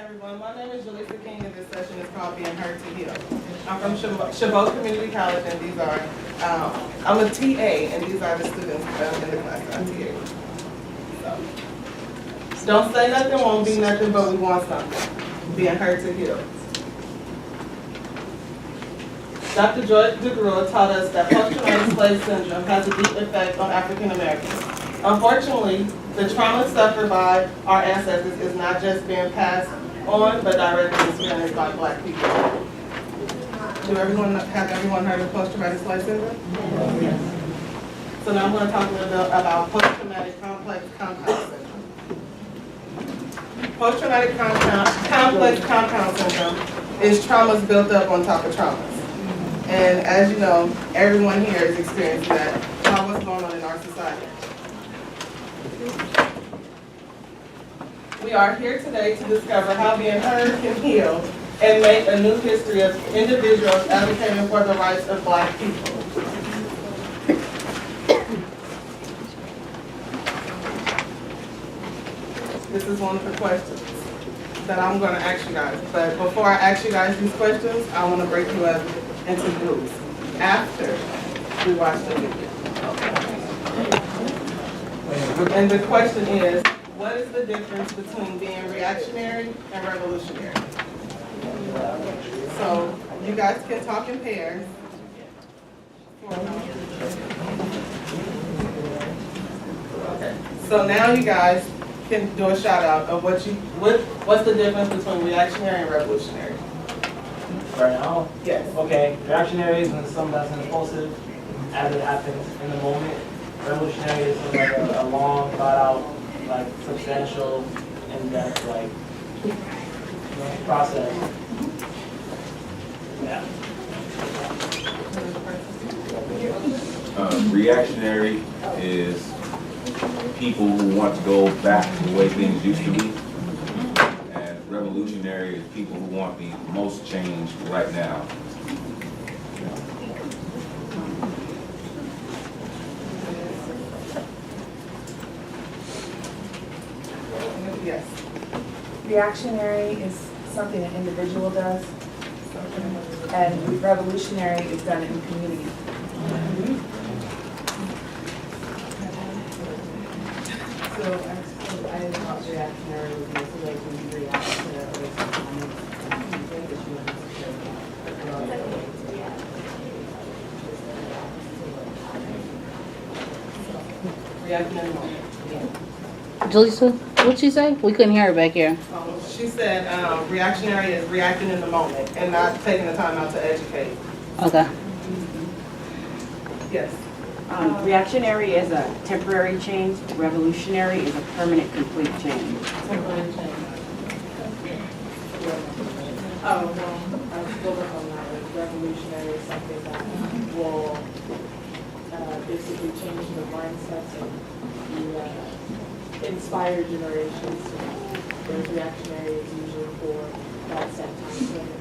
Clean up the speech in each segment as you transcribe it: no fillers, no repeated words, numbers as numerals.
everyone. My name is Jalisa King, and this session is called Being Heard to Heal. I'm from Chabot Community College, and these are, I'm a TA, and these are the students in the class that I'm TA. So, don't say nothing, won't be nothing, but we want something. Being Heard to Heal. Dr. DeGruy taught us that post-traumatic slave syndrome has a deep effect on African Americans. Unfortunately, the trauma suffered by our ancestors is not just being passed on, but directly experienced by Black people. Have everyone heard of post-traumatic slave syndrome? Yes. So now I'm going to talk a little bit about post-traumatic complex compound syndrome. Post-traumatic complex compound syndrome is traumas built up on top of traumas. And as you know, everyone here is experiencing that. Now what's going on in our society? We are here today to discover how being heard can heal and make a new history of individuals advocating for the rights of Black people. This is one of the questions that I'm going to ask you guys. But before I ask you guys these questions, I want to break you up into groups after we watch the video. And the question is, what is the difference between being reactionary and revolutionary? So you guys can talk in pairs. Okay. So now you guys can do a shout out of what's the difference between reactionary and revolutionary? Right now? Yes. Okay, reactionary is when something that's impulsive as it happens in the moment. Revolutionary is like a long, thought out, like substantial, in-depth, like process. Yeah. Reactionary is people who want to go back to the way things used to be. And revolutionary is people who want the most change right now. Yes. Reactionary is something an individual does, and revolutionary is done in community. So I thought reactionary would be a way when you react to the Reactionary. Jalisa, what'd she say? We couldn't hear her back here. She said reactionary is reacting in the moment and not taking the time out to educate. Okay. Yes. reactionary is a temporary change. Revolutionary is a permanent, complete change. Temporary change. Oh, well, I was over on that. Revolutionary is something that will basically change the mindsets and the inspire generations. Whereas reactionary is usually for that set time frame.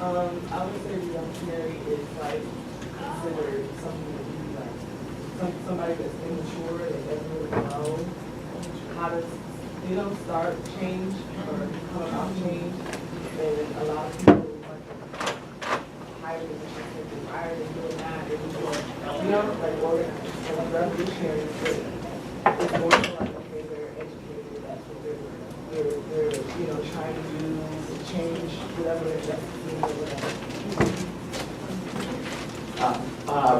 I would say reactionary is like considered something that you like, somebody that's immature that doesn't really know how to, start change or come about change. And a lot of people like higher than doing that, they just want, like organized. So like revolutionary is good. It's more so like, okay, they're educated, that's what they're trying to do to change whatever their destiny or whatever.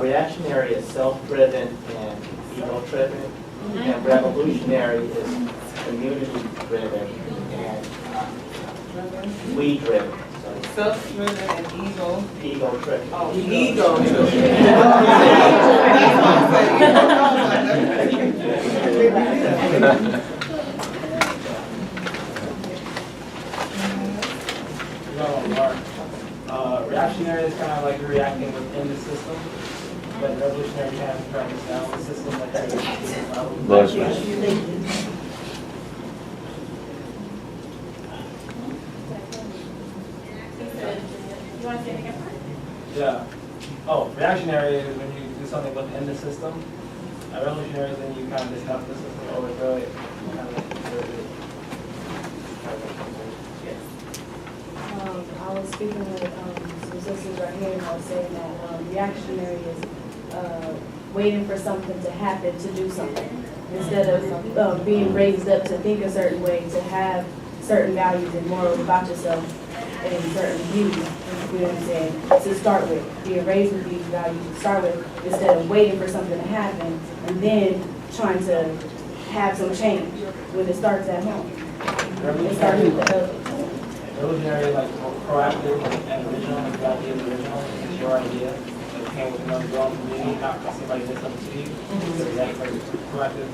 Reactionary is self-driven and ego-driven, and revolutionary is community-driven and we-driven. Self-driven and Ego-driven. Oh, ego. Reactionary is kind of like you're reacting within the system, but revolutionary kind of tries to down the system like that. That's right. You want to say it again? Yeah. Oh, reactionary is when you do something within the system. Revolutionary is when you kind of disrupt the system, overthrow it, kind of like speaking with some sisters right here, and I was saying that reactionary is waiting for something to happen to do something, instead of being raised up to think a certain way, to have certain values and morals about yourself and certain views, you know what I'm saying, to start with, being raised with these values to start with, instead of waiting for something to happen and then trying to have some change when it starts at home. It starts with the elders. Revolutionary, like proactive and original, like the idea is original, it's your idea. It came with another growing community, not somebody did something to you. So that's like proactive.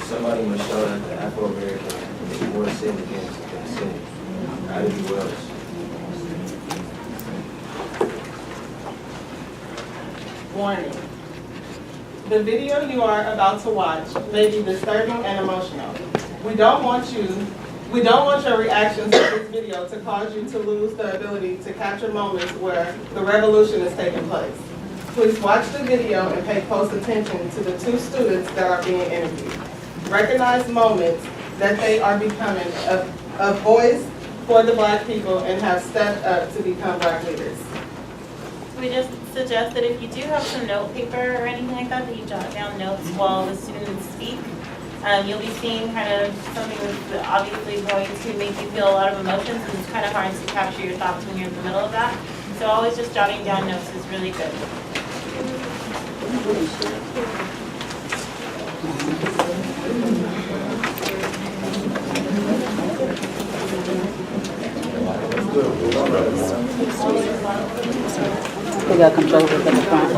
Somebody must show that the Afro-American is more sin against than sin. How do you else? Warning. The video you are about to watch may be disturbing and emotional. We don't want your reactions to this video to cause you to lose the ability to capture moments where the revolution is taking place. Please watch the video and pay close attention to the two students that are being interviewed. Recognize moments that they are becoming a voice for the Black people and have stepped up to become Black leaders. We just suggest that if you do have some note paper or anything like that, that you jot down notes while the students speak. You'll be seeing kind of something that's obviously going to make you feel a lot of emotions, and it's kind of hard to capture your thoughts when you're in the middle of that. So always just jotting down notes is really good. We got control of the front.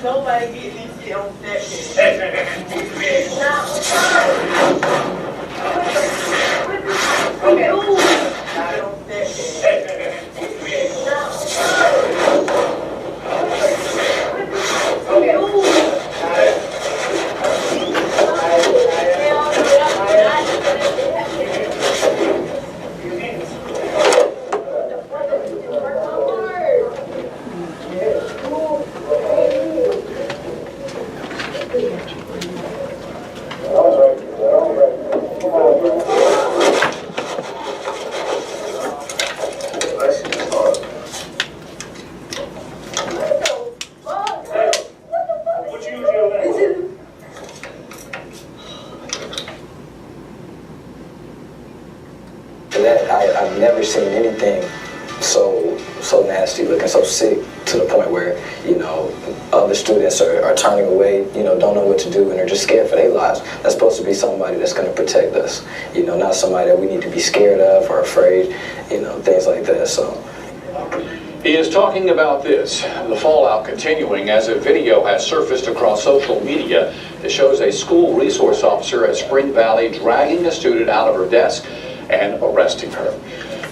Nobody getting this shit on that. I've never seen anything so nasty, looking so sick, to the point where, you know, other students are turning away, you know, don't know what to do, and are just scared for their lives. That's supposed to be somebody that's going to protect us, you know, not somebody that we need to be scared of or afraid, you know, things like that. So he is talking about this, the fallout continuing as a video has surfaced across social media that shows a school resource officer at Spring Valley dragging a student out of her desk and arresting her.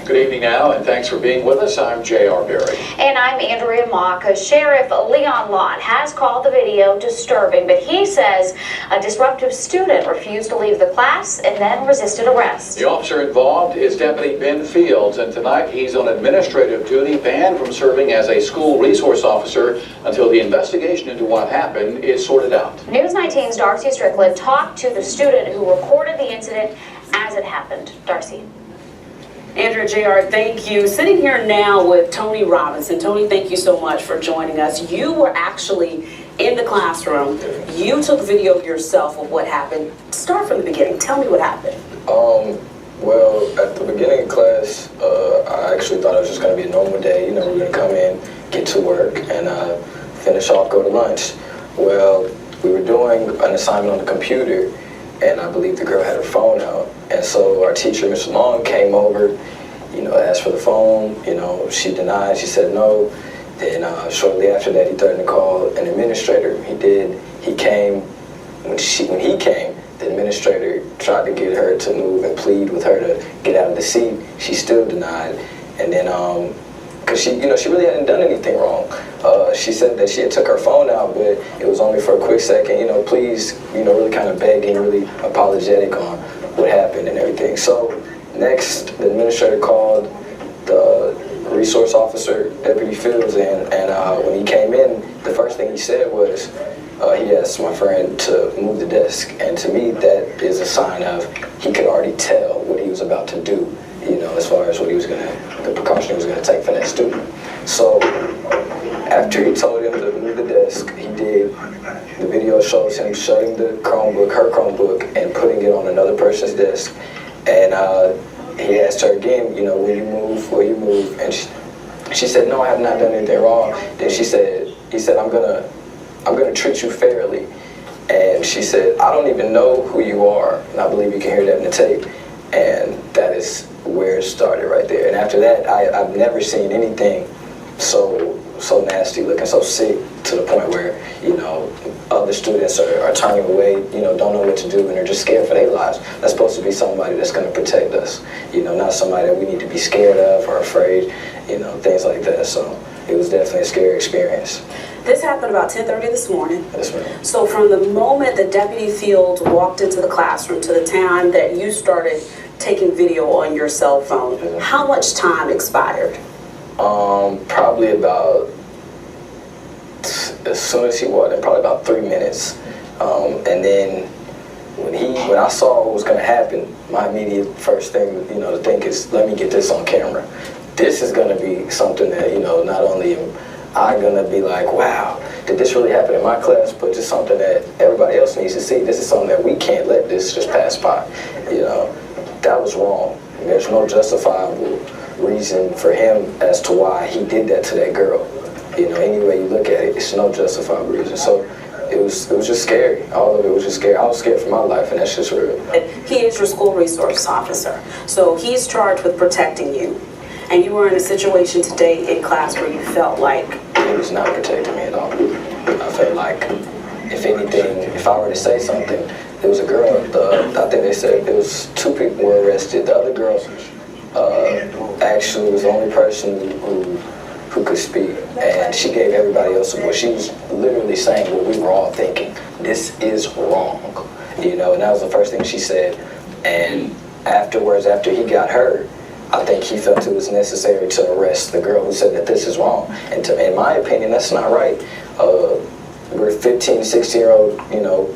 Good evening now, and thanks for being with us. I'm J.R. Berry. And I'm Andrea Mock. Sheriff Leon Lott has called the video disturbing, but he says a disruptive student refused to leave the class and then resisted arrest. The officer involved is Deputy Ben Fields, and tonight he's on administrative duty, banned from serving as a school resource officer until the investigation into what happened is sorted out. News 19's Darcy Strickland talked to the student who recorded the incident as it happened. Darcy. Andrea, JR, thank you. Sitting here now with Tony Robinson. Tony, thank you so much for joining us. You were actually in the classroom. You took video of yourself of what happened. Start from the beginning. Tell me what happened. Well, at the beginning of class, I initially thought it was just going to be a normal day. You know, we're going to come in, get to work, and finish off, go to lunch. Well, we were doing an assignment on the computer, and I believe the girl had her phone out. And so our teacher, Ms. Long, came over, you know, asked for the phone. You know, she denied, she said no. Then shortly after that, he threatened to call an administrator. He came. When he came, the administrator tried to get her to move and plead with her to get out of the seat. She still denied. And then, because she really hadn't done anything wrong. She said that she had took her phone out, but it was only for a quick second. You know, please, you know, really kind of begging, really apologetic on what happened and everything. So next, the administrator called the resource officer, Deputy Fields, in, and when he came in, the first thing he said was, he asked my friend to move the desk, and to me that is a sign of he could already tell what he was about to do, you know, as far as what he was the precaution he was gonna take for that student. So after he told him to move the desk, he did. The video shows him shutting the Chromebook, her Chromebook, and putting it on another person's desk. And he asked her again, you know, will you move? And she said, no, I have not done anything wrong. Then he said, I'm gonna treat you fairly. And she said, I don't even know who you are. And I believe you can hear that in the tape. And that is where it started right there. And after that, I've never seen anything so nasty, looking so sick, to the point where, you know, other students are turning away, you know, don't know what to do, and they're just scared for their lives. That's supposed to be somebody that's going to protect us, you know, not somebody that we need to be scared of or afraid, you know, things like that. So it was definitely a scary experience. This happened about 10:30 this morning. Yes, ma'am. So from the moment that Deputy Fields walked into the classroom to the time that you started taking video on your cell phone, how much time expired? Probably about, as soon as he walked in, probably about 3 minutes. And then when I saw what was going to happen, my immediate first thing, you know, to think is, let me get this on camera. This is going to be something that, you know, not only am I going to be like, wow, did this really happen in my class, but just something that everybody else needs to see. This is something that we can't let this just pass by. You know, that was wrong. There's no justifiable reason for him as to why he did that to that girl. You know, any way you look at it, it's no justifiable reason. So it was just scary. All of it was just scary. I was scared for my life, and that's just real. He is your school resource officer, so he's charged with protecting you. And you were in a situation today in class where you felt like he was not protecting me at all. I felt like, if anything, if I were to say something, there was a girl, I think they said there was 2 people were arrested. The other girl actually was the only person who could speak, and she gave everybody else support. She was literally saying what we were all thinking. This is wrong, you know, and that was the first thing she said. And afterwards, after he got hurt, I think he felt it was necessary to arrest the girl who said that this is wrong. And in my opinion, that's not right. We're 15, 16-year-old, you know,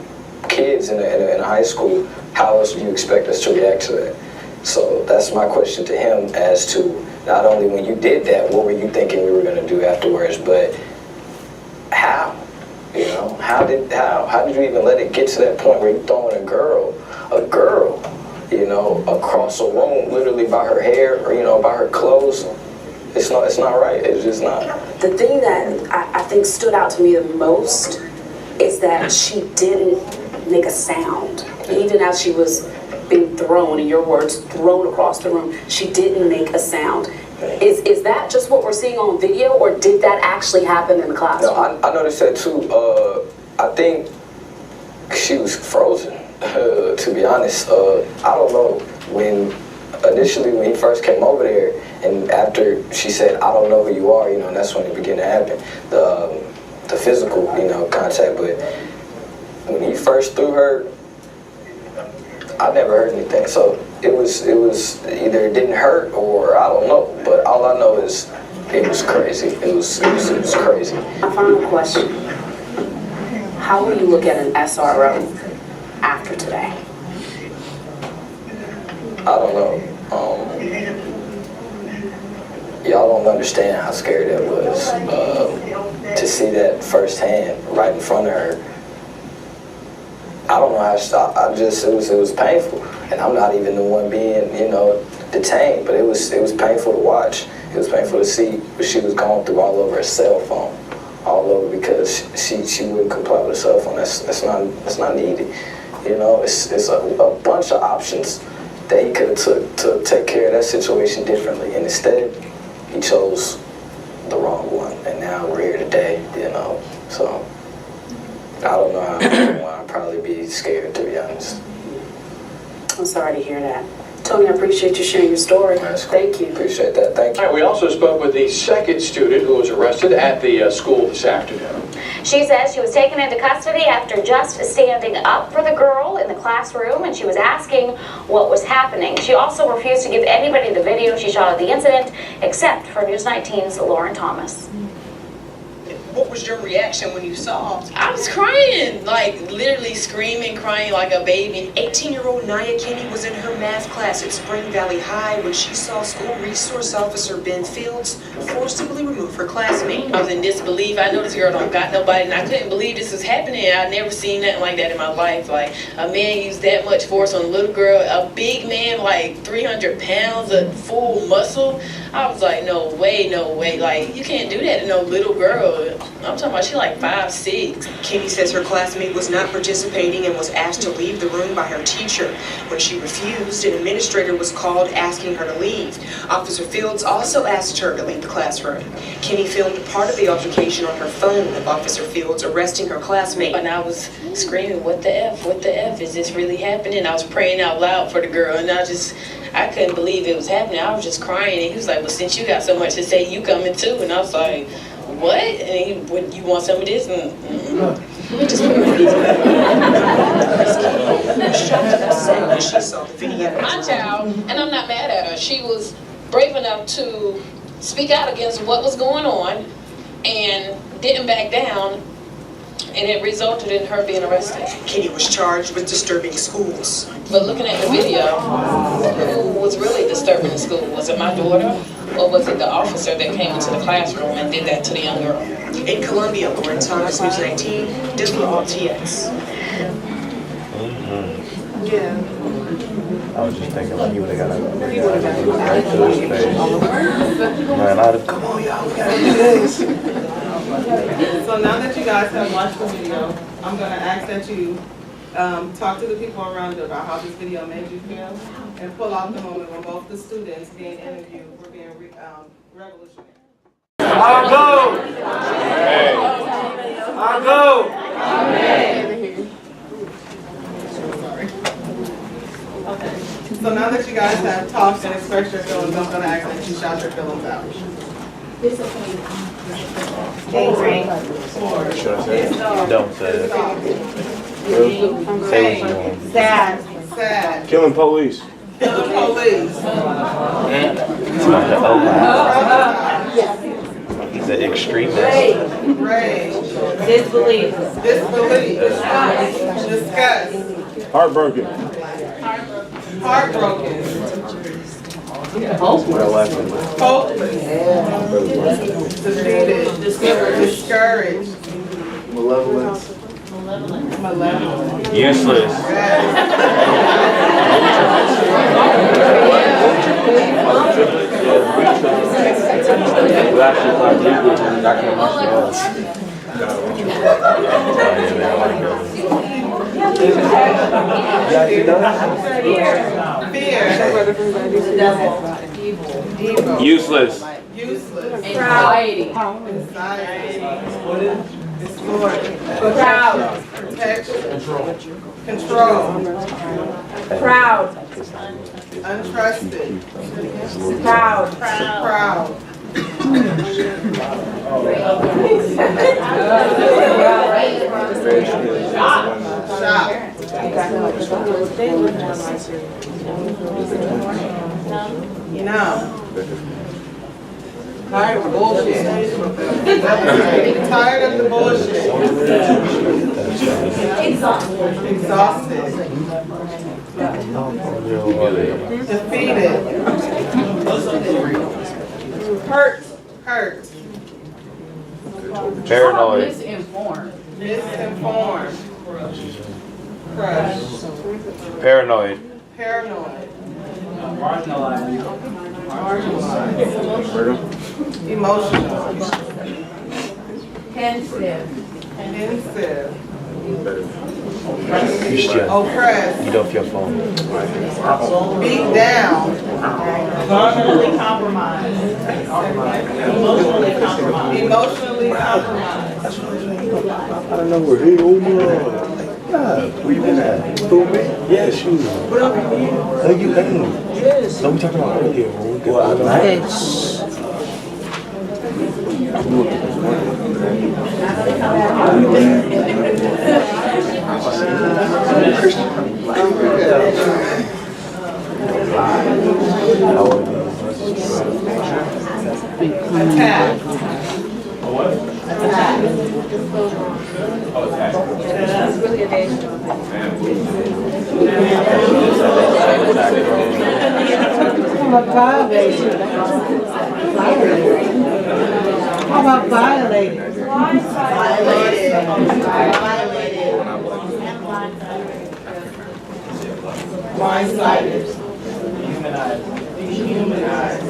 kids in a high school. How else do you expect us to react to that? So that's my question to him, as to not only when you did that, what were you thinking we were going to do afterwards, but how? You know, how did you even let it get to that point where you're throwing a girl, you know, across a room, literally by her hair, or, you know, by her clothes? It's not right. It's just not. The thing that I think stood out to me the most is that she didn't make a sound. Even as she was being thrown, in your words, thrown across the room, she didn't make a sound. Is that just what we're seeing on video, or did that actually happen in the classroom? No, I noticed that too. I think she was frozen, to be honest. I don't know, when he first came over there, and after she said, I don't know who you are, you know, and that's when it began to happen, the physical, you know, contact. But when he first threw her, I never heard anything. So it was either it didn't hurt, or I don't know. But all I know is it was crazy. It was crazy. A final question. How will you look at an SRO after today? I don't know. Y'all don't understand how scary that was. To see that firsthand, right in front of her. I don't know how it was painful. And I'm not even the one being, you know, detained, but it was painful to watch. It was painful to see what she was going through all over her cell phone, all over because she wouldn't comply with her cell phone. That's not needed. You know, it's a bunch of options that he could have took to take care of that situation differently, and instead he chose the wrong one. And now we're here today. You know, so I don't know how I'd probably be scared, to be honest. I'm sorry to hear that. Tony, I appreciate you sharing your story. Thank you. Appreciate that. Thank you. All right, we also spoke with the second student who was arrested at the school this afternoon. She says she was taken into custody after just standing up for the girl in the classroom, and she was asking what was happening. She also refused to give anybody the video she shot of the incident, except for News 19's Lauren Thomas. What was your reaction when you saw? I was crying, like literally screaming, crying like a baby. 18-year-old Nia Kinney was in her math class at Spring Valley High when she saw school resource officer Ben Fields forcibly remove her classmate. I was in disbelief. I know this girl don't got nobody, and I couldn't believe this was happening. I'd never seen nothing like that in my life. Like a man used that much force on a little girl, a big man like 300 pounds of full muscle. I was like, no way, no way. Like, you can't do that to no little girl. I'm talking about she like 5'6". Kinney says her classmate was not participating and was asked to leave the room by her teacher. When she refused, an administrator was called asking her to leave. Officer Fields also asked her to leave the classroom. Kinney filmed part of the altercation on her phone of Officer Fields arresting her classmate. And I was screaming, what the F, what the F, is this really happening? I was praying out loud for the girl, and I couldn't believe it was happening. I was just crying, and he was like, well, since you got so much to say, you coming too. And I was like, what? And he, you want some of this? And my child, and I'm not mad at her, she was brave enough to speak out against what was going on and didn't back down, and it resulted in her being arrested. Kinney was charged with disturbing schools. But looking at the video, who was really disturbing the school? Was it my daughter, or was it the officer that came into the classroom and did that to the young girl? In Columbia, Lauren Thomas, News 19, WRTX. Yeah. I was just thinking like he would have got right to his face. Man, I'd have come on, y'all, we gotta do this. So now that you guys have watched the video, I'm going to ask that you talk to the people around you about how this video made you feel, and pull out the moment when both the students being interviewed were being revolutionary. I go! I go! Okay. So now that you guys have talked and expressed your feelings, I'm going to ask that you shout your feelings out. Should I say it? Don't say it. Say what you want. Sad. Killing police. Killing police. He's an extremist. Rage. Disbelief. Disgust. Heartbroken. Heartbroken. Hopeless. Defeated. Discouraged. Malevolence. Useless. Useless. Anxiety. Proud. Protection. Control. Proud. Untrusted. Proud. You know. Tired of bullshit. Tired of the bullshit. Exhausted. Defeated. Hurt. Paranoid. Misinformed. Crushed. Paranoid. Marginalized. Emotional. Pensive. Pensive. Christian. Oppressed. Get off your phone. Beat down. Emotionally compromised. Emotionally compromised. Emotionally compromised. I don't know where. Hey, Omar. Yeah, where you been at? Who, me? Yeah, shoot. How you been? Yes. No, we talking about earlier. Okay. Attack. What? Attack. Oh, attack. It's really a day. How about violated? Blindsided. Dehumanized.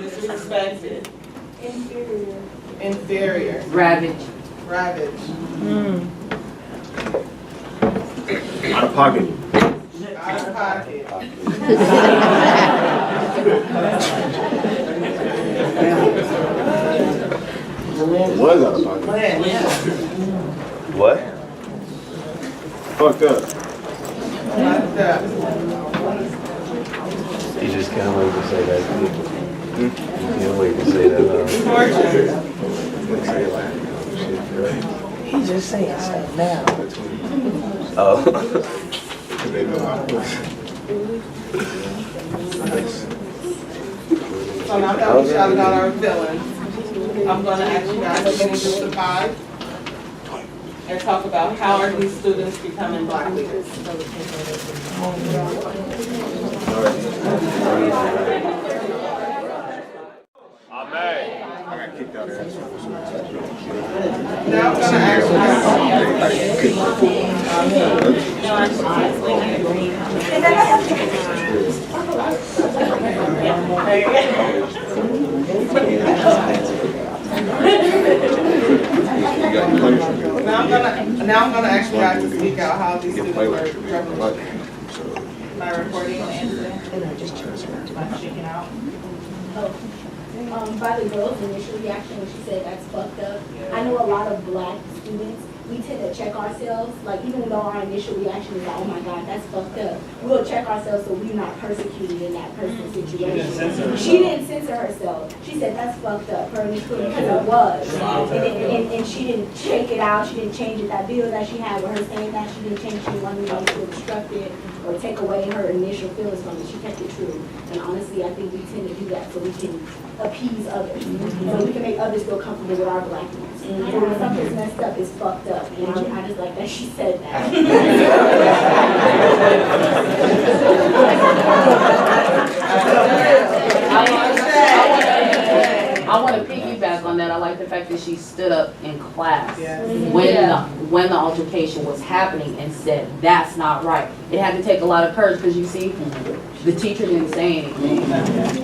Disrespected. Inferior. Ravage. Ravage. Out of pocket. Out of pocket. Was out of pocket. What? Fucked up. Fucked up. You just can't wait to say that. You can't wait to say that. He's just saying stuff now. Oh. So now that we shouted out our villains, I'm going to ask you guys to get into the 5 and talk about how are these students becoming Black leaders. Amen. I got kicked out of that. Now I'm going to ask Now I'm gonna ask you guys to speak out how these students were revolutionary. Am I recording? By the girl's initial reaction when she said that's fucked up, I know a lot of Black students, we tend to check ourselves, like even though our initial reaction is like, oh my God, that's fucked up, we'll check ourselves so we're not persecuted in that person's situation. She didn't censor herself. She said that's fucked up, her initial, because it was. And she didn't shake it out, she didn't change it. That video that she had with her saying that, she didn't change, she didn't want anybody to obstruct it or take away her initial feelings from it. She kept it true. And honestly, I think we tend to do that so we can appease others. So we can make others feel comfortable with our Blackness. And when something's messed up, it's fucked up. And I just like that she said that. I want to piggyback on that. I like the fact that she stood up in class when the altercation was happening and said that's not right. It had to take a lot of courage because you see, the teacher didn't say anything.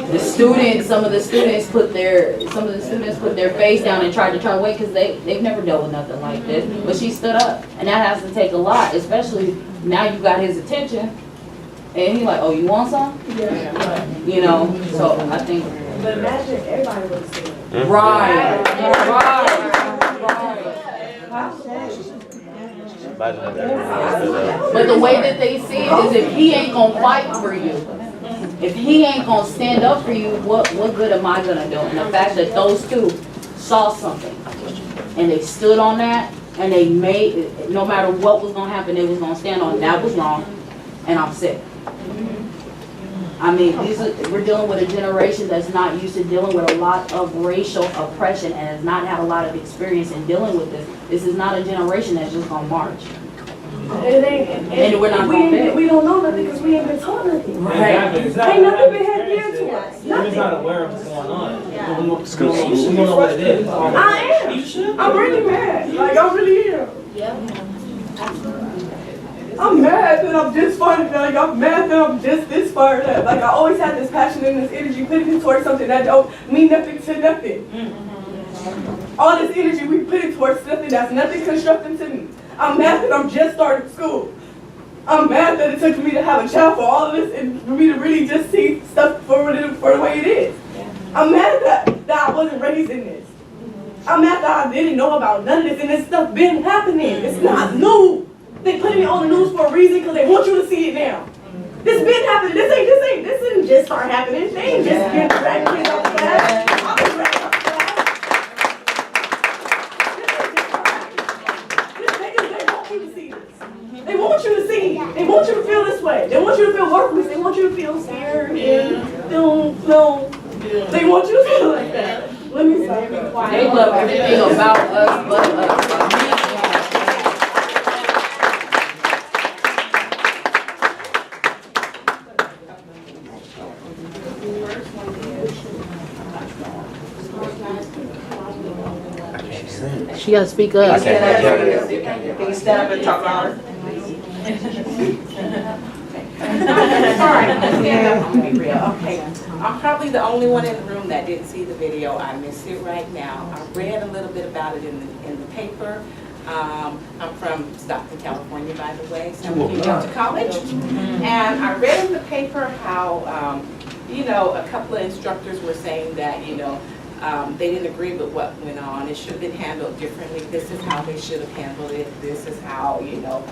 The students, some of the students put their face down and tried to turn away because they've never dealt with nothing like this. But she stood up, and that has to take a lot, especially now you got his attention, and he's like, oh, you want some? Yeah. You know, so I think. But imagine if everybody would have said it. Right. But the way that they see it is if he ain't gonna fight for you, if he ain't gonna stand up for you, what good am I gonna do? And the fact that those two saw something and they stood on that and they made, no matter what was gonna happen, they was gonna stand on that was wrong, and I'm sick. I mean, we're dealing with a generation that's not used to dealing with a lot of racial oppression and has not had a lot of experience in dealing with this. This is not a generation that's just gonna march. And we're not gonna beg. We don't know nothing because we ain't been taught nothing. Right. Ain't nothing been had given to us. You're just not aware of what's going on. Yeah. You don't know what it is. I am. I'm really mad. Like, I really am. Yeah. I'm mad that I'm just fired up. Like, I'm mad that I'm just this fired up. Like, I always had this passion and this energy putting it towards something that don't mean nothing to nothing. All this energy we put it towards something that's nothing constructive to me. I'm mad that I'm just starting school. I'm mad that it took me to have a child for all of this and for me to really just see stuff for the way it is. I'm mad that I wasn't raised in this. I'm mad that I didn't know about none of this and this stuff been happening. It's not new. They put it on the news for a reason because they want you to see it now. This been happening. This didn't just start happening. They ain't just getting dragged kids off the class. I've been dragged off the class. They want you to see this. They want you to see. They want you to feel this way. They want you to feel worthless. They want you to feel scared and no. They want you to feel like that. Let me stop. They love everything about us but us. She gotta speak up. Can you stand up and talk louder? Alright, I'm gonna stand up, I'm gonna be real. Okay, I'm probably the only one in the room that didn't see the video. I missed it right now. I read a little bit about it in the paper. I'm from Stockton, California, by the way, so I went to college. And I read in the paper how, you know, a couple of instructors were saying that, you know, they didn't agree with what went on. It should have been handled differently. This is how they should have handled it. This is how, you know,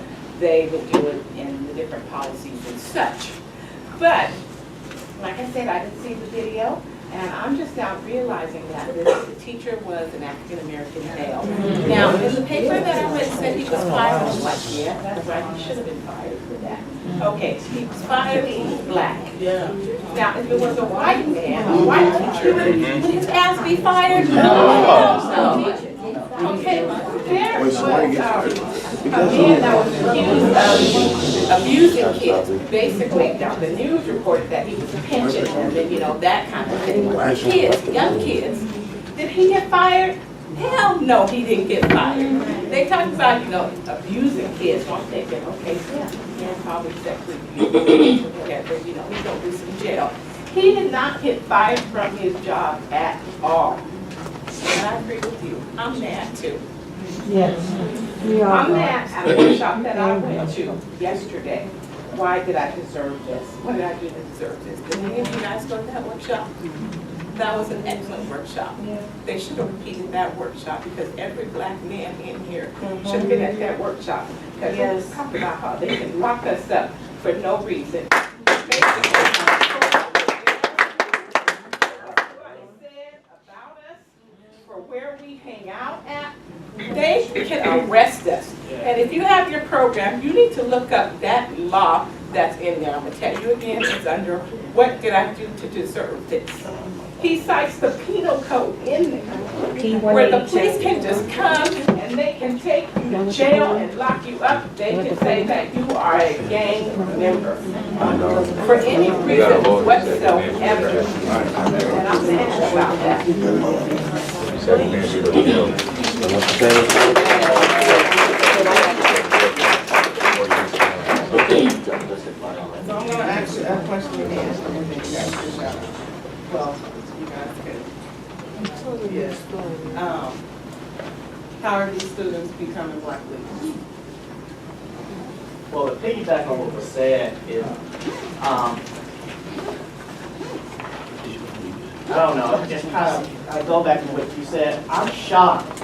they would do it in the different policies and such. But, like I said, I didn't see the video, and I'm just now realizing that the teacher was an African-American male. Now, in the paper that I read said he was fired. I was like, yeah, that's right, he should have been fired for that. Okay, he was fired, he was black. Yeah. Now, if it was a white man, a white teacher, would his ass be fired? No. Okay, there was a man that was accused of abusing kids. Basically, the news reported that he was a pension and then, you know, that kind of thing. Kids, young kids. Did he get fired? Hell no, he didn't get fired. They talk about, you know, abusing kids. So I'm thinking, okay, yeah, probably sexually abused or whatever, you know, he's going to do some jail. He did not get fired from his job at all. And I agree with you. I'm mad too. Yes. I'm mad at a workshop that I went to yesterday. Why did I deserve this? What did I do to deserve this? Did any of you guys go to that workshop? That was an excellent workshop. They should have repeated that workshop because every black man in here should have been at that workshop. Because they was talking about how they can lock us up for no reason. Where we hang out at, they can arrest us. And if you have your program, you need to look up that law that's in there. I'm going to tell you again, it's under what did I do to deserve this. He cites the penal code in there, where the police can just come and they can take you to jail and lock you up. They can say that you are a gang member for any reason whatsoever. And I'm mad about that. So I'm going to ask you a question again. Well, you guys could. Yes. How are these students becoming black leaders? Well, to piggyback on what was said is, I don't know, it's kind of, I go back to what you said. I'm shocked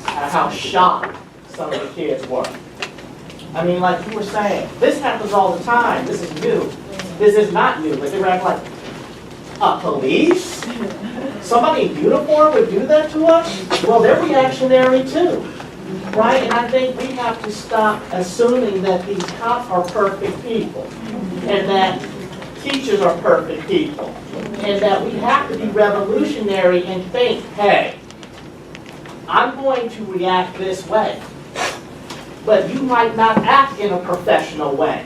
at how shocked some of the kids were. I mean, like you were saying, this happens all the time. This is new. This is not new. But they were acting like, police? Somebody in uniform would do that to us? Well, they're reactionary too, right? And I think we have to stop assuming that these cops are perfect people and that teachers are perfect people. And that we have to be revolutionary and think, hey, I'm going to react this way, but you might not act in a professional way.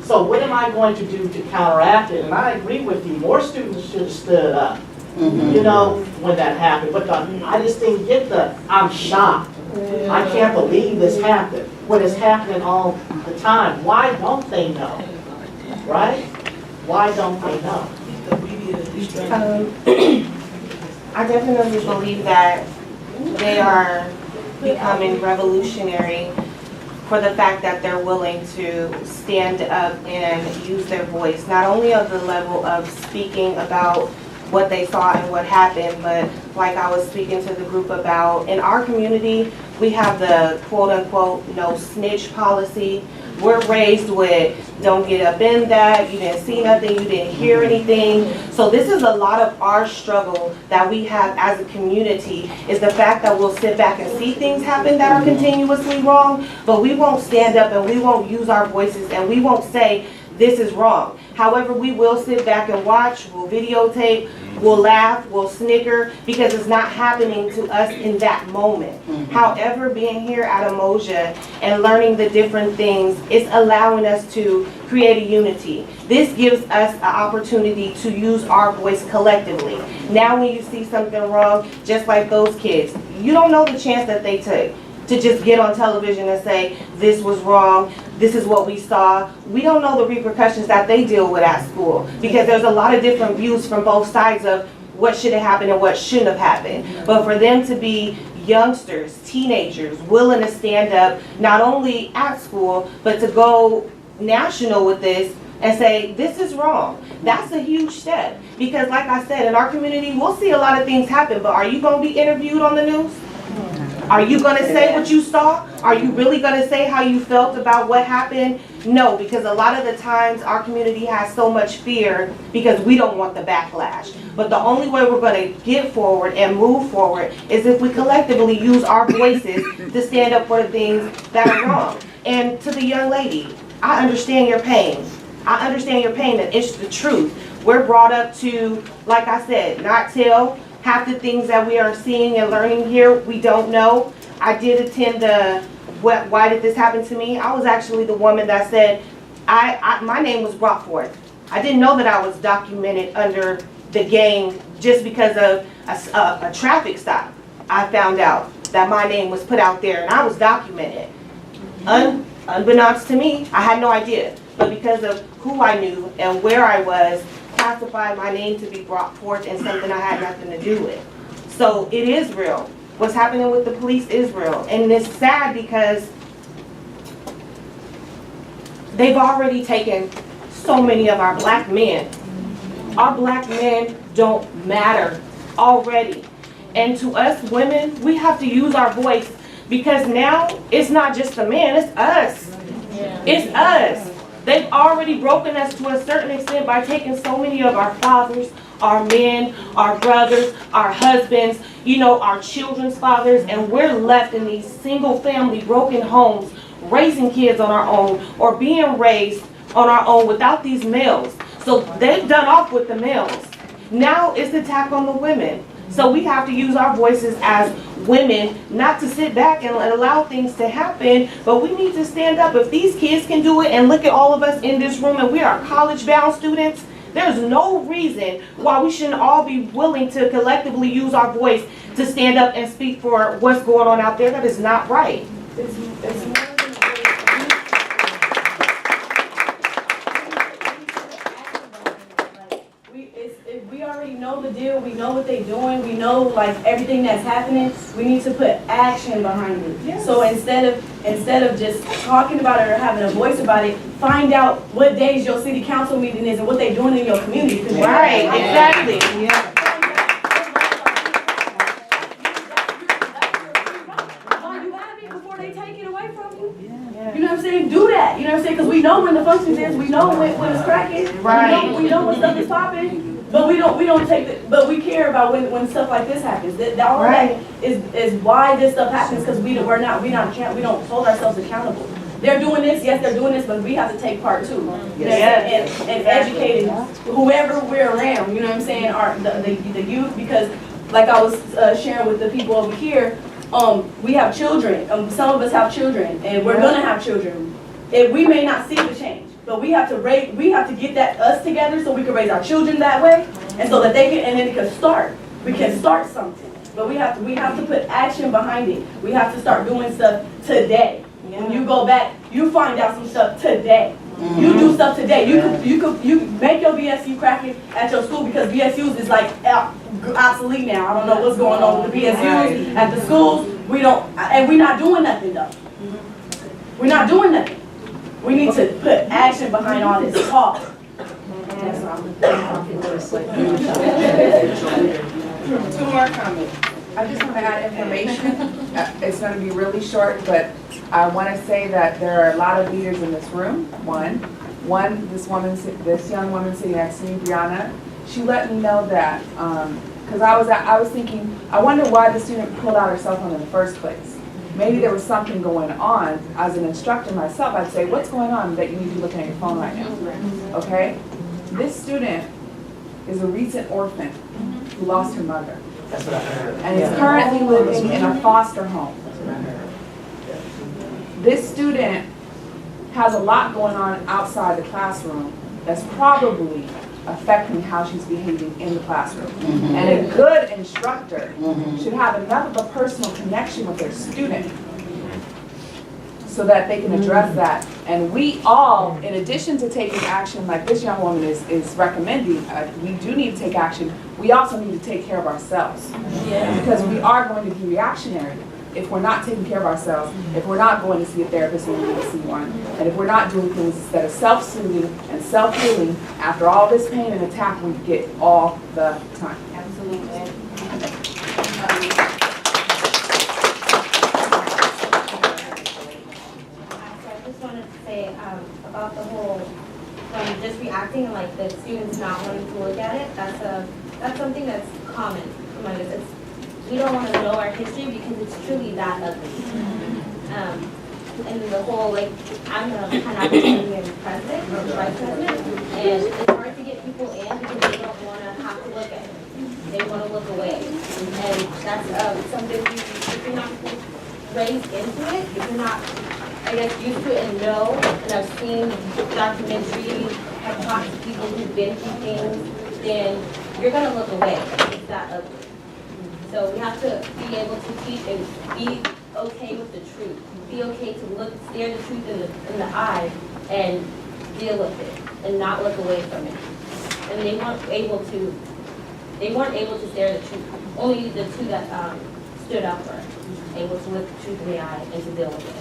So what am I going to do to counteract it? And I agree with you, more students should have stood up, you know, when that happened. But I just didn't get I'm shocked. I can't believe this happened. What is happening all the time. Why don't they know? Right? Why don't they know? I definitely believe that they are becoming revolutionary for the fact that they're willing to stand up and use their voice, not only of the level of speaking about what they saw and what happened, but like I was speaking to the group about, in our community, we have the quote-unquote no snitch policy. We're raised with, don't get up in that, you didn't see nothing, you didn't hear anything. So this is a lot of our struggle that we have as a community, is the fact that we'll sit back and see things happen that are continuously wrong, but we won't stand up and we won't use our voices and we won't say, this is wrong. However, we will sit back and watch, we'll videotape, we'll laugh, we'll snicker, because it's not happening to us in that moment. However, being here at Umoja and learning the different things, it's allowing us to create a unity. This gives us an opportunity to use our voice collectively. Now when you see something wrong, just like those kids, you don't know the chance that they took to just get on television and say, this was wrong, this is what we saw. We don't know the repercussions that they deal with at school, because there's a lot of different views from both sides of what should have happened and what shouldn't have happened. But for them to be youngsters, teenagers, willing to stand up, not only at school, but to go national with this and say, this is wrong. That's a huge step. Because like I said, in our community, we'll see a lot of things happen, but are you gonna be interviewed on the news? Are you going to say what you saw? Are you really going to say how you felt about what happened? No, because a lot of the times our community has so much fear because we don't want the backlash. But the only way we're going to get forward and move forward is if we collectively use our voices to stand up for the things that are wrong. And to the young lady, I understand your pain. I understand your pain, and it's the truth. We're brought up to, like I said, not tell. Half the things that we are seeing and learning here, we don't know. I did attend the, why did this happen to me? I was actually the woman that said, my name was brought forth. I didn't know that I was documented under the gang just because of a traffic stop. I found out that my name was put out there and I was documented. Unbeknownst to me, I had no idea. But because of who I knew and where I was, classified my name to be brought forth in something I had nothing to do with. So it is real. What's happening with the police is real. And it's sad because they've already taken so many of our black men. Our black men don't matter already. And to us women, we have to use our voice, because now it's not just the man, it's us. It's us. They've already broken us to a certain extent by taking so many of our fathers, our men, our brothers, our husbands, you know, our children's fathers, and we're left in these single family broken homes, raising kids on our own or being raised on our own without these males. So they've done off with the males. Now it's the attack on the women. So we have to use our voices as women, not to sit back and allow things to happen, but we need to stand up. If these kids can do it, and look at all of us in this room, and we are college-bound students, there's no reason why we shouldn't all be willing to collectively use our voice to stand up and speak for what's going on out there. That is not right. It's we already know the deal, we know what they're doing, we know like everything that's happening, we need to put action behind it. Yes. So instead of just talking about it or having a voice about it, find out what days your city council meeting is and what they're doing in your community. Right, exactly. Yeah. You know what I'm saying? Do that. You know what I'm saying? Because we know when the functions is, we know when it's cracking, right. We know when stuff is popping, but we don't take it. But we care about when stuff like this happens. All right. That is why this stuff happens, because we don't hold ourselves accountable. They're doing this, yes, they're doing this, but we have to take part too. Yes. And educating whoever we're around. You know what I'm saying? The youth, because like I was sharing with the people over here. We have children. Some of us have children, and we're gonna have children. And we may not see the change, but we have to get us together so we can raise our children that way, and so that they can, and then it can start. We can start something, but we have to put action behind it. We have to start doing stuff today. when you go back, you find out some stuff today. You do stuff today. You make your BSU crack at your school because BSUs is like obsolete now. I don't know what's going on with the BSUs at the schools. We don't, and we're not doing nothing though. We're not doing nothing. We need to put action behind all this talk. Two more comments. I just want to add information. It's going to be really short, but I want to say that there are a lot of leaders in this room. One, this young woman sitting next to me, Brianna, she let me know that, because I was thinking, I wonder why the student pulled out her cell phone in the first place. Maybe there was something going on. As an instructor myself, I'd say, what's going on that you need to be looking at your phone right now? Okay? This student is a recent orphan who lost her mother. That's what I heard. And is currently living in a foster home. This student has a lot going on outside the classroom that's probably affecting how she's behaving in the classroom. And a good instructor should have enough of a personal connection with their student so that they can address that. And we all, in addition to taking action like this young woman is recommending, we do need to take action. We also need to take care of ourselves. Because we are going to be reactionary if we're not taking care of ourselves, if we're not going to see a therapist when we need to see one, and if we're not doing things instead of self-soothing and self-healing after all this pain and attack we get all the time. Absolutely. I just wanted to say about the whole just reacting and like the students not wanting to look at it. That's something that's common among us. We don't want to know our history because it's truly that ugly. And the whole, like, I'm a kind of Canadian president or vice president, and it's hard to get people in because they don't want to have to look at it. They want to look away. And that's something if you're not raised into it, if you're not, I guess, used to it and know, and I've seen documentaries, I've talked to people who've been through things, then you're going to look away. It's that ugly. So we have to be able to teach and be okay with the truth. Be okay to stare the truth in the eye and deal with it and not look away from it. And they weren't able to stare the truth. Only the two that stood up were able to look the truth in the eye and to deal with it.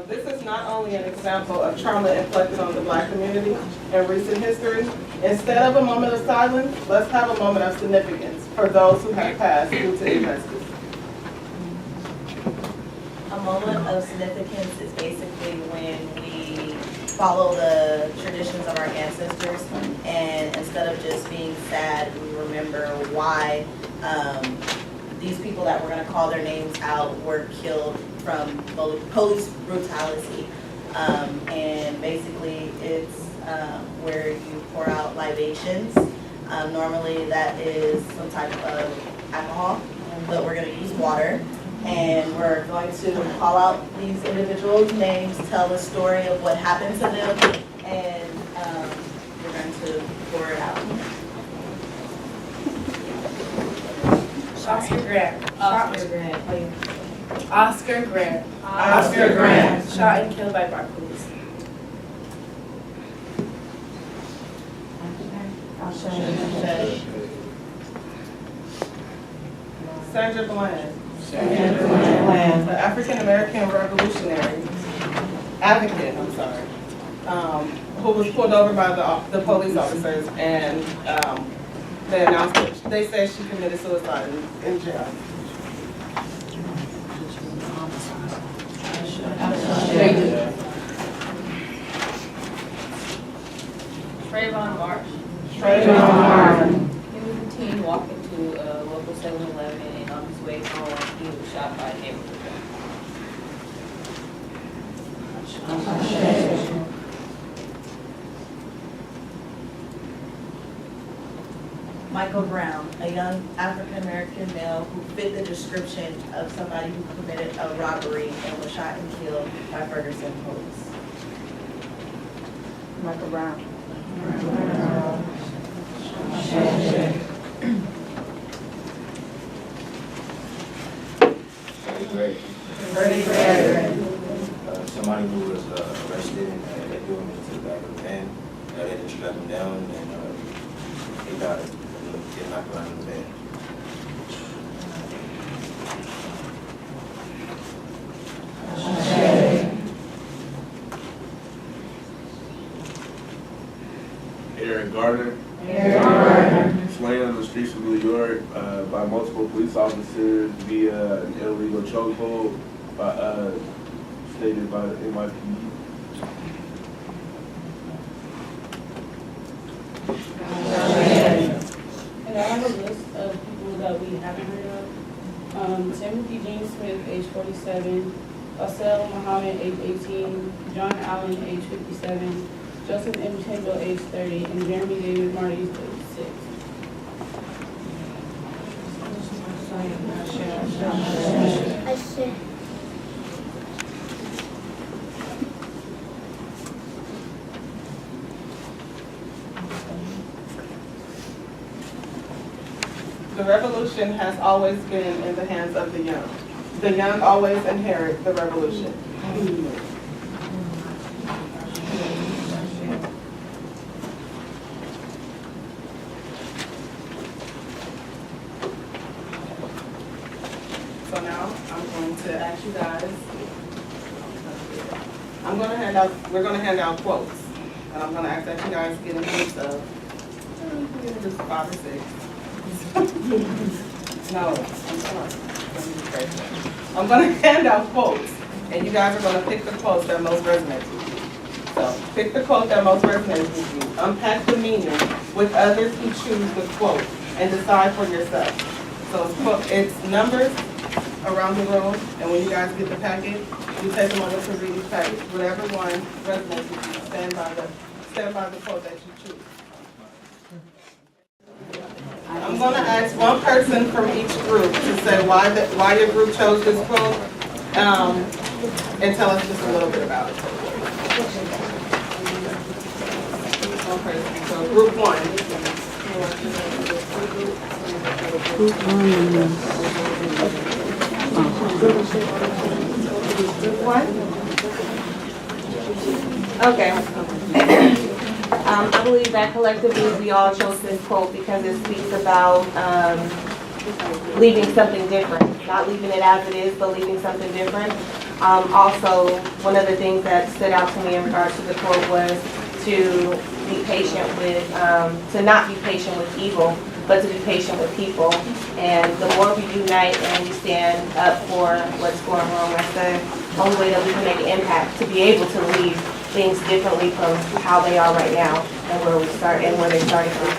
This is not only an example of trauma inflicted on the Black community in recent history. Instead of a moment of silence, let's have a moment of significance for those who have passed due to injustice. A moment of significance is basically when we follow the traditions of our ancestors, and instead of just being sad, we remember why these people that we're going to call their names out were killed from police brutality. And basically it's where you pour out libations. Normally that is some type of alcohol, but we're going to use water. And we're going to call out these individuals' names, tell the story of what happened to them, and we're going to pour it out. Oscar Grant. Oscar Grant. Oscar Grant. Oscar Grant. Shot and killed by Black police. Sandra Bland. The African American revolutionary advocate, who was pulled over by the police officers, and they announced that they said she committed suicide in jail. Trayvon March. He was a teen walking to a local 7-Eleven, and on his way home, he was shot by a neighborhood gun. Michael Brown, a young African-American male who fit the description of somebody who committed a robbery and was shot and killed by Ferguson police. Michael Brown. grade. Somebody who was arrested and they threw him into the back of the van. They didn't strap him down and he died. He did not go out in the van. Aaron Gardner. Slain on the streets of New York by multiple police officers via an illegal chokehold stated by the NYPD. And I have a list of people that we haven't heard of. Timothy Jean Smith, age 47. Asel Muhammad, age 18. John Allen, age 57. Joseph M. Kendall, age 30. And Jeremy David Marty, age 36. The revolution has always been in the hands of the young. The young always inherit the revolution. So now I'm going to ask you guys, we're going to hand out quotes. And I'm going to ask that you guys get in groups of just 5 or 6. No, I'm sorry. I'm going to hand out quotes, and you guys are going to pick the quotes that most resonate with you. So pick the quote that most resonates with you. Unpack the meaning with others who choose the quote, and decide for yourself. So it's numbers around the room, and when you guys get the packet, you take a moment to read each packet. Whatever one resonates with you, stand by the quote that you choose. I'm going to ask one person from each group to say why your group chose this quote, and tell us just a little bit about it. Okay, so group 1. Group 1? Okay. I believe that collectively we all chose this quote because it speaks about leaving something different. Not leaving it as it is, but leaving something different. Also, one of the things that stood out to me in regards to the quote was to be patient with, to not be patient with evil, but to be patient with people. And the more we unite and we stand up for what's going wrong, that's the only way that we can make an impact, to be able to leave things differently from how they are right now and where we start and where they started from.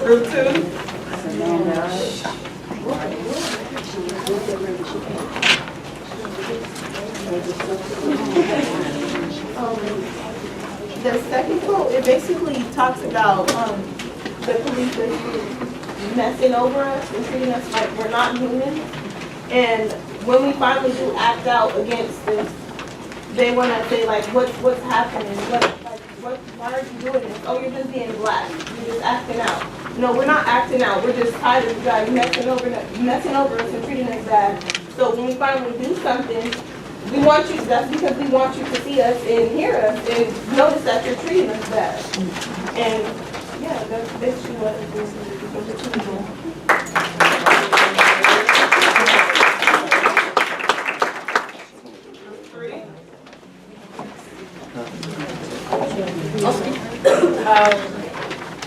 Group 2. The second quote, it basically talks about the police messing over us and treating us like we're not human. And when we finally do act out against this, they want to say like, what's happening? Why are you doing this? Oh, you're just being black. You're just acting out. No, we're not acting out. We're just tired of you guys messing over us and treating us bad. So when we finally do something, we want you, that's because we want you to see us and hear us and notice that you're treating us bad. And yeah, that's basically what it is.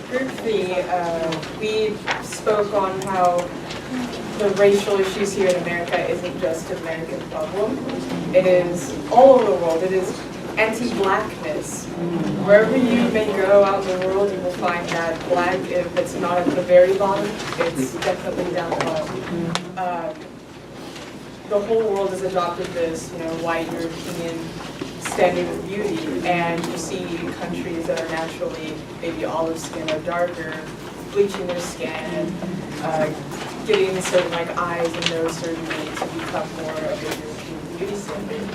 Group 3, we spoke on how the racial issues here in America isn't just an American problem. It is all over the world. It is anti-blackness. Wherever you may go out in the world, you will find that black, if it's not at the very bottom, it's definitely down below. The whole world has adopted this, white European standard of beauty, and you see countries that are naturally maybe olive skin or darker, bleaching their skin, getting certain eyes and nose surgery to become more of a European inclusivity standard.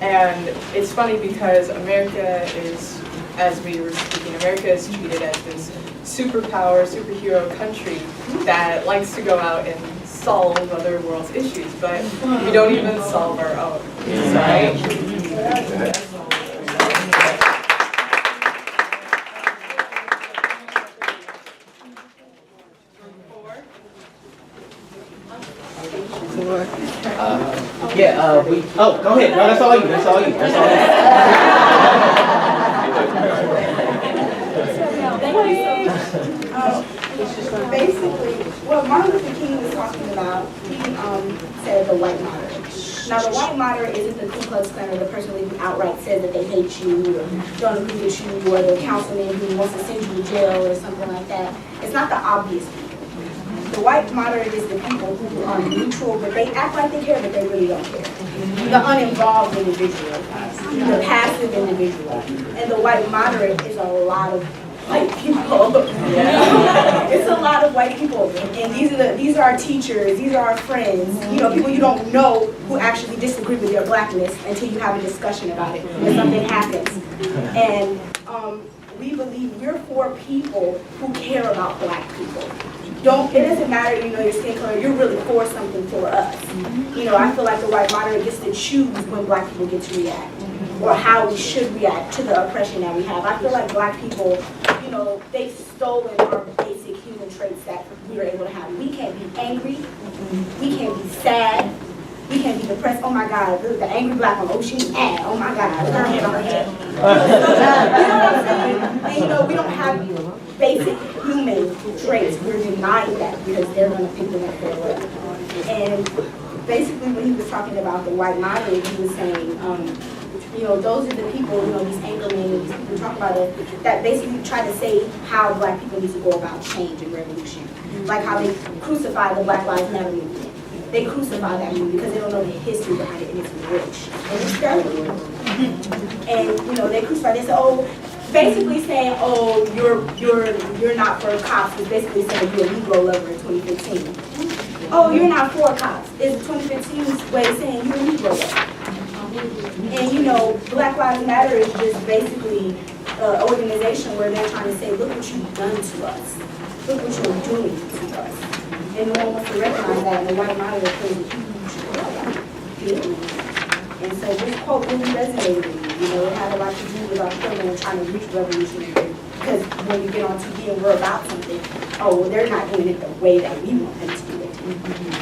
And it's funny because America is, as we were speaking, America is treated as this superpower, superhero country that likes to go out and solve other world's issues, but we don't even solve our own, right? Go ahead. No, that's all you. That's all you. That's all you. Basically, what Martin Luther King was talking about, he said the white moderate. Now, the white moderate isn't the Ku Klux Klan or the person who outright says that they hate you or don't agree with you, or the councilman who wants to send you to jail or something like that. It's not the obvious people. The white moderate is the people who are neutral, but they act like they care, but they really don't care. The uninvolved individual, the passive individual. And the white moderate is a lot of white people. It's a lot of white people. And these are our teachers, these are our friends, people you don't know who actually disagree with your blackness until you have a discussion about it and something happens. And we believe we're for people who care about black people. It doesn't matter, your skin color, you're really for something for us. I feel like the white moderate gets to choose when black people get to react, or how we should react to the oppression that we have. I feel like black people, they've stolen our basic human traits that we were able to have. We can't be angry, we can't be sad, we can't be depressed. Oh my God, the angry black one, oh she's mad, oh my God, her head on her head. You know what I'm saying? And we don't have basic human traits. We're denying that because they're going to pick them up their way. And basically when he was talking about the white moderate, he was saying, those are the people, these anchor men, these people talk about it, that basically try to say how black people need to go about change and revolution. Like how they crucify the Black Lives Matter movement. They crucify that movement because they don't know the history behind it, and it's rich. And it's dirty. And, they crucify, they say, basically saying, you're not for cops, is basically saying you're a Negro lover in 2015. Oh, you're not for cops, is 2015's way of saying you're a Negro lover. And Black Lives Matter is just basically an organization where they're trying to say, look what you've done to us. Look what you're doing to us. And no one wants to recognize that, and the white moderate plays a huge role. And so this quote really resonated with me. It had a lot to do with our feeling and trying to reach revolutionary. Because when you get on TV and we're about something, they're not doing it the way that we want them to do it.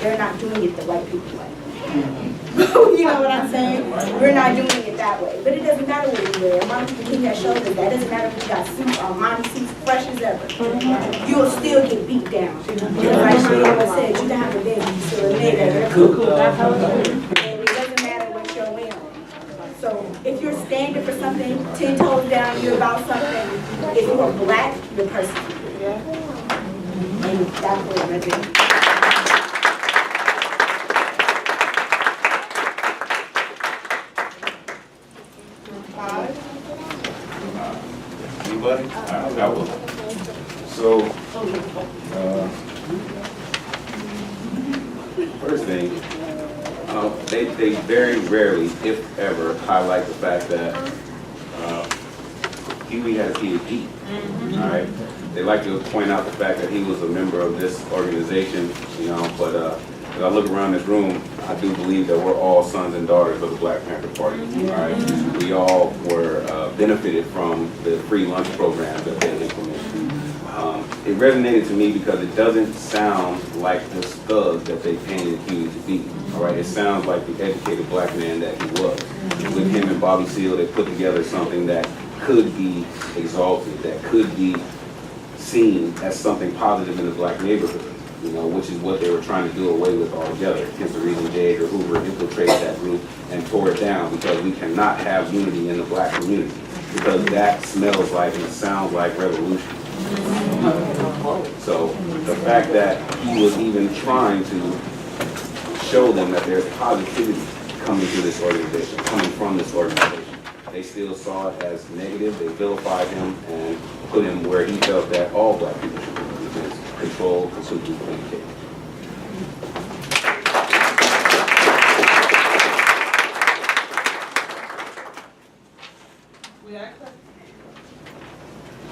They're not doing it the white people way. You know what I'm saying? We're not doing it that way. But it doesn't matter what we wear. Martin Luther King has showed us that. It doesn't matter if you got suits on, Monty suits fresh as ever. You'll still get beat down. Like Mariama said, you can have a baby, you still a nigga. And it doesn't matter what you're wearing. So if you're standing for something, 10 toes down, you're about something. If you're black, you're persecuted. And that's what it represents. Anybody? I will. So, first thing, they very rarely, if ever, highlight the fact that Huey had a PhD. All right. They like to point out the fact that he was a member of this organization, but as I look around this room, I do believe that we're all sons and daughters of the Black Panther Party. All right. We all were benefited from the free lunch programs that they implemented. It resonated to me because it doesn't sound like this thug that they painted Huey to be. All right. It sounds like the educated black man that he was. With him and Bobby Seale, they put together something that could be exalted, that could be seen as something positive in the black neighborhood, which is what they were trying to do away with altogether. Hence the reason J. Edgar Hoover infiltrated that group and tore it down, because we cannot have unity in the black community, because that smells like and sounds like revolution. So the fact that he was even trying to show them that there's positivity coming to this organization, coming from this organization, they still saw it as negative. They vilified him and put him where he felt that all black people should be, which is controlled, consumed, and educated.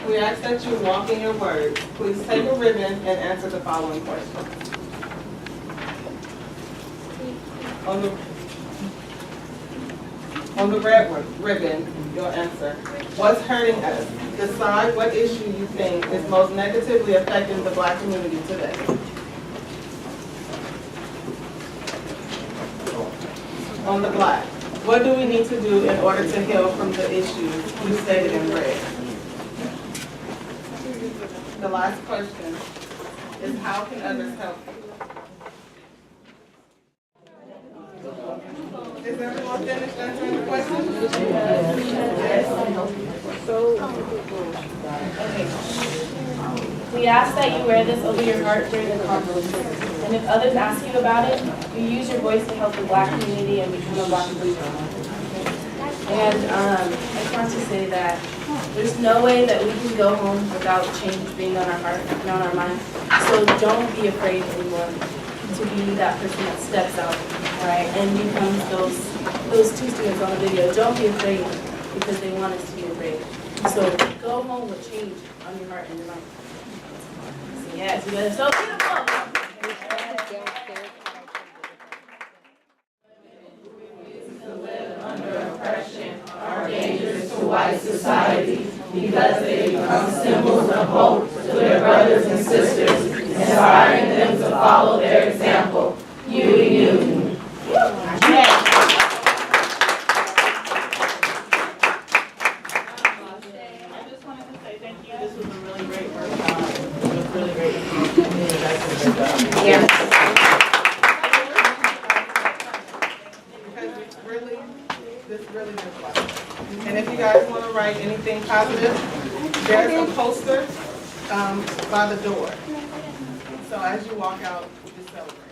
We ask that you walk in your words. Please take a ribbon and answer the following questions. On the red ribbon, your answer. What's hurting us? Decide what issue you think is most negatively affecting the Black community today. On the black, what do we need to do in order to heal from the issues you stated in red? The last question is, how can others help you? Is everyone finished answering the questions? We ask that you wear this over your heart during the conference. And if others ask you about it, you use your voice to help the Black community and become a Black leader. And I just want to say that there's no way that we can go home without change being on our heart and on our mind. So don't be afraid anymore to be that person that steps out, all right, and becomes those two students on the video. Don't be afraid because they want us to be afraid. So go home with change on your heart and your mind. So yes, you guys are so beautiful. Are dangerous to white society because they become symbols of hope to their brothers and sisters, inspiring them to follow their example. You. I just wanted to say thank you. This was a really great workshop. It was really great. Yeah. This really does work. And if you guys want to write anything positive, there's a poster by the door. So as you walk out, just celebrate.